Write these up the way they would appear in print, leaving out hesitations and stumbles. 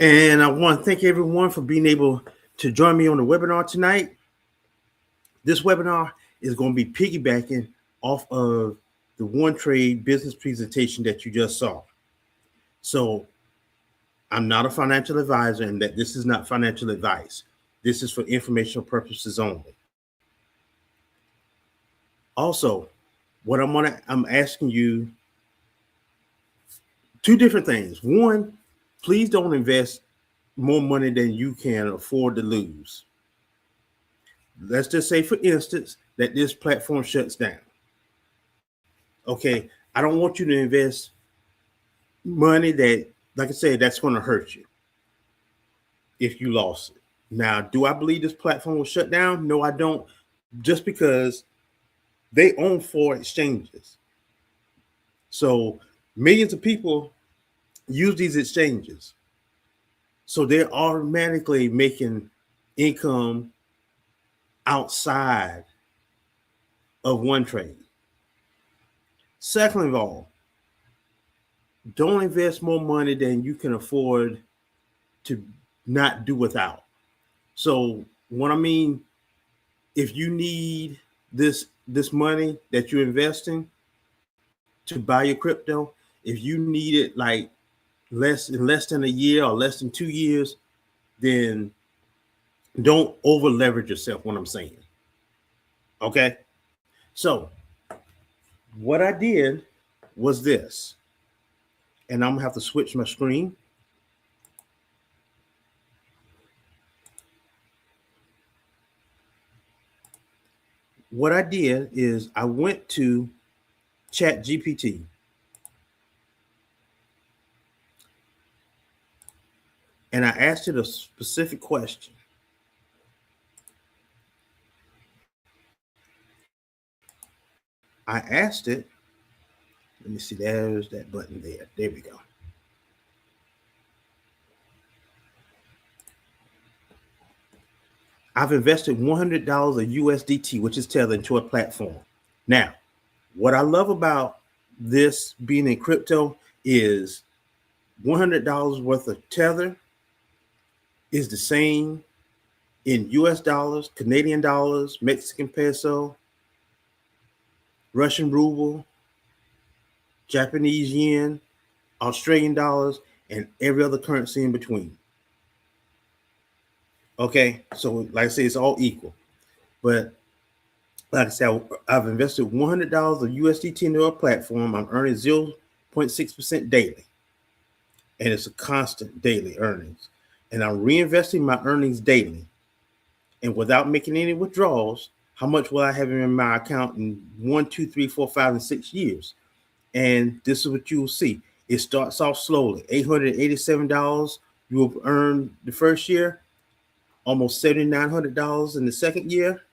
And I want to thank everyone for being able to join me on the webinar tonight. This webinar is going to be piggybacking off of the One Trade business presentation that you just saw. So I'm not a financial advisor, and that this is not financial advice. This is for informational purposes only. Also, I'm asking you two different things. One, please don't invest more money than you can afford to lose. Let's just say, for instance, that this platform shuts down. Okay, I don't want you to invest money that, like I said, that's going to hurt you if you lost it. Now, do I believe this platform will shut down? No, I don't, just because they own four exchanges. So millions of people use these exchanges. So they're automatically making income outside of one trade. Second of all, don't invest more money than you can afford to not do without. So what I mean, if you need this money that you're investing to buy your crypto, if you need it like less than a year or less than 2 years, then don't over leverage yourself. What I'm saying, okay? So what I did was this, and I'm gonna have to switch my screen. What I did is I went to Chat GPT and I asked it a specific question. I asked it, let me see, there's that button there. There we go. I've invested $100 of USDT, which is Tether, into a platform. Now, what I love about this being in crypto is $100 worth of Tether is the same in US dollars, Canadian dollars, Mexican peso, Russian ruble, Japanese yen, Australian dollars, and every other currency in between. Okay, so like I say, it's all equal. But like I said, I've invested $100 of USDT into a platform. I'm earning 0.6% daily, and it's a constant daily earnings. And I'm reinvesting my earnings daily, and without making any withdrawals. How much will I have in my account in 1, 2, 3, 4, 5, and 6 years? And this is what you will see. It starts off slowly. $887 you will earn the first year, almost $7,900 in the second year.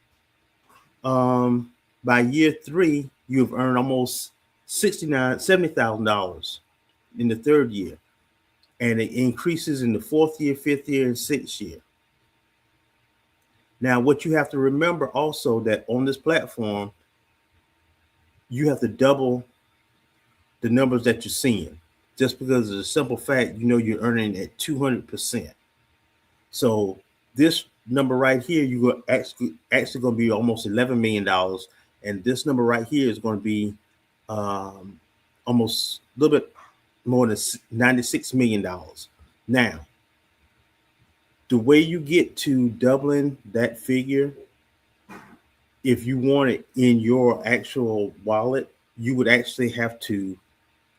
Um, by year three, you've earned almost $70,000 in the third year, and it increases in the fourth year, fifth year, and sixth year. Now, what you have to remember also that on this platform, you have to double the numbers that you're seeing, just because of the simple fact you're earning at 200%. So this number right here, you are actually going to be almost $11 million, and this number right here is going to be almost a little bit more than $96 million. Now, the way you get to doubling that figure, if you want it in your actual wallet, you would actually have to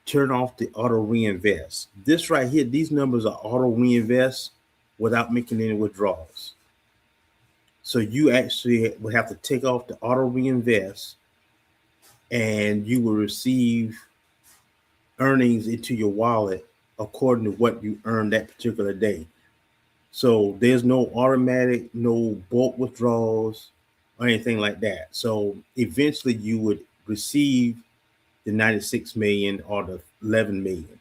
turn off the auto reinvest. This right here, these numbers are auto reinvest without making any withdrawals. So you actually would have to take off the auto reinvest, and you will receive earnings into your wallet according to what you earn that particular day. So there's no automatic, no bulk withdrawals or anything like that. So eventually you would receive the 96 million or the 11 million.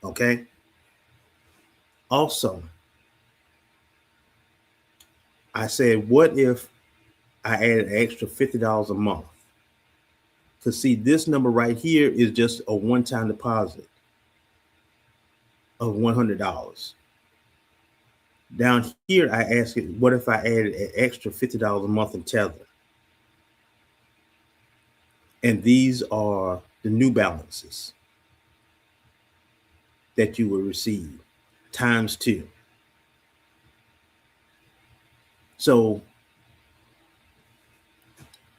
Okay. Also, I said, what if I added an extra $50 a month? Because see, this number right here is just a one-time deposit of $100. Down here, I ask it, what if I added an extra $50 a month in Tether? And these are the new balances that you will receive times two. So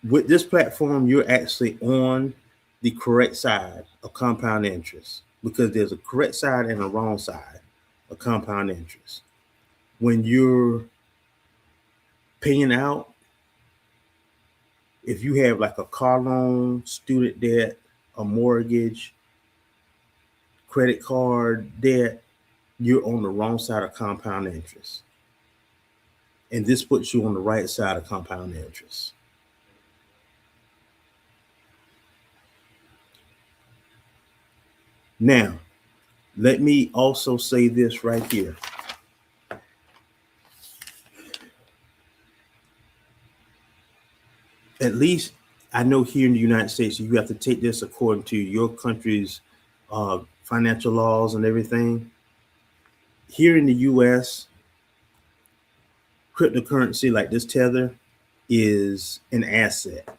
with this platform, you're actually on the correct side of compound interest, because there's a correct side and a wrong side of compound interest. When you're paying out, if you have like a car loan, student debt, a mortgage, credit card debt, you're on the wrong side of compound interest. And this puts you on the right side of compound interest. Now, let me also say this right here. At least I know here in the United States, you have to take this according to your country's financial laws and everything. Here in the US, cryptocurrency like this Tether is an asset.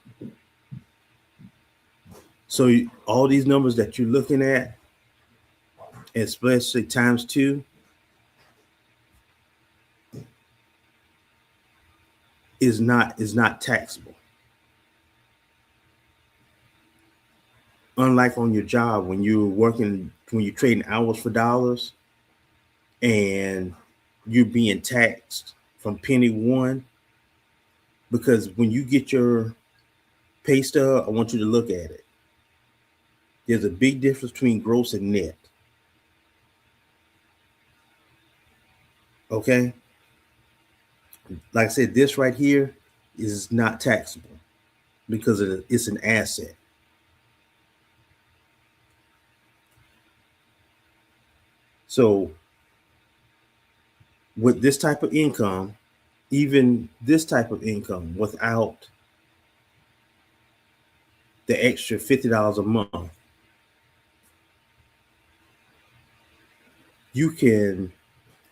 So all these numbers that you're looking at, especially times two, is not taxable. Unlike on your job, when you're trading hours for dollars and you're being taxed from penny one, because when you get your pay stub, I want you to look at it. There's a big difference between gross and net. Okay? Like I said, this right here is not taxable because it's an asset. So with this type of income, even this type of income without the extra $50 a month, you can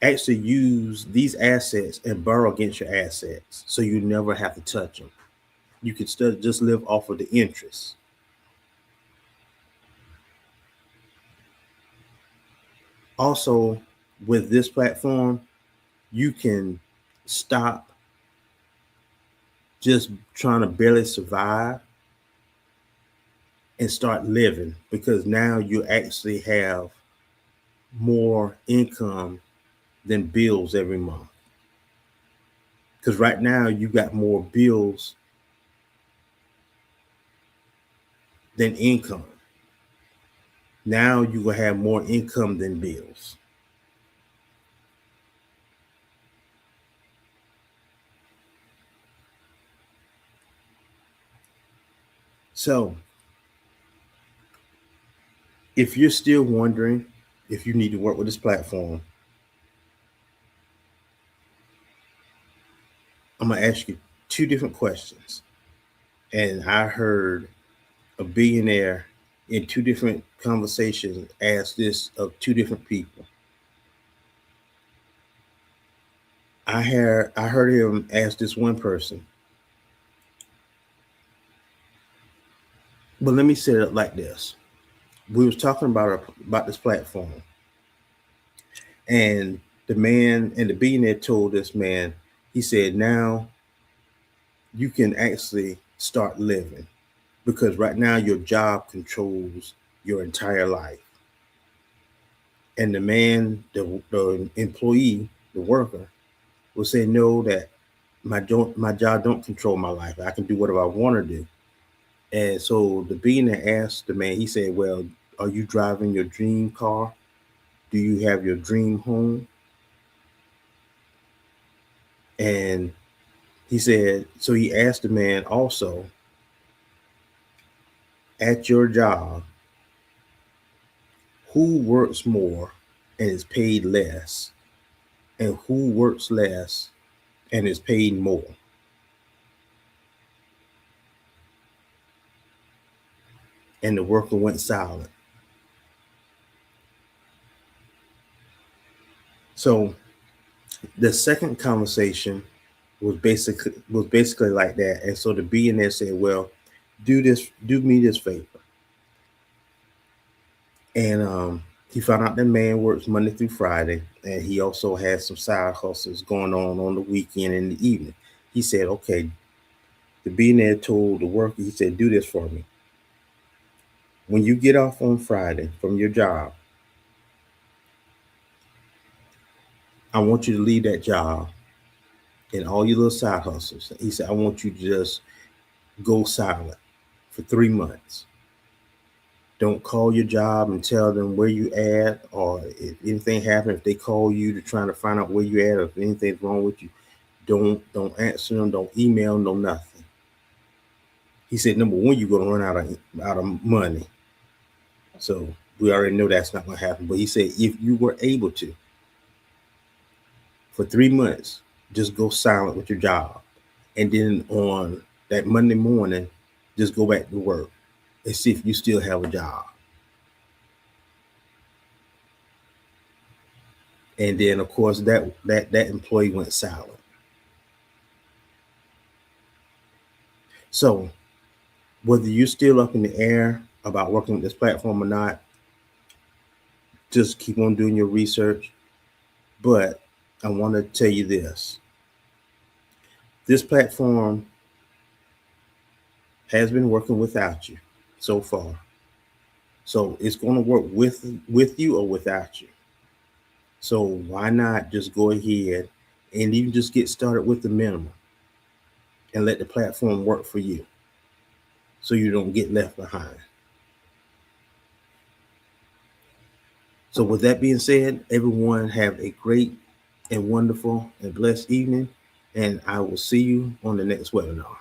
actually use these assets and borrow against your assets, so you never have to touch them. You can still just live off of the interest. Also, with this platform, you can stop just trying to barely survive and start living, because now you actually have more income than bills every month. Because right now you got more bills than income. Now you will have more income than bills. So if you're still wondering if you need to work with this platform, I'm going to ask you two different questions. And I heard a billionaire in two different conversations ask this of two different people. I heard him ask this one person. But let me set it up like this. We was talking about this platform, and the billionaire told this man, he said, now you can actually start living, because right now your job controls your entire life. And the man, the employee, the worker, will say, no, that my job don't control my life. I can do whatever I want to do. And so the billionaire asked the man, he said, well, are you driving your dream car? Do you have your dream home? And he said, so he asked the man also, at your job, who works more and is paid less, and who works less and is paid more? And the worker went silent. So the second conversation was basically like that. And so the billionaire said, well, do me this favor. And he found out the man works Monday through Friday, and he also has some side hustles going on the weekend and the evening. He said, okay, the billionaire told the worker, he said, do this for me. When you get off on Friday from your job, I want you to leave that job and all your little side hustles. He said, I want you to just go silent for 3 months. Don't call your job and tell them where you at, or if anything happened, if they call you to try to find out where you at, or if anything's wrong with you, don't answer them, don't email, no nothing. He said, number one, you're gonna run out of money. So we already know that's not gonna happen. But he said, if you were able to, for 3 months, just go silent with your job. And then on that Monday morning, just go back to work and see if you still have a job. And then of course that employee went silent. So whether you're still up in the air about working with this platform or not, just keep on doing your research. But I want to tell you this platform has been working without you so far. So it's going to work with you or without you. So why not just go ahead and even just get started with the minimum and let the platform work for you so you don't get left behind. So with that being said, everyone have a great and wonderful and blessed evening, and I will see you on the next webinar.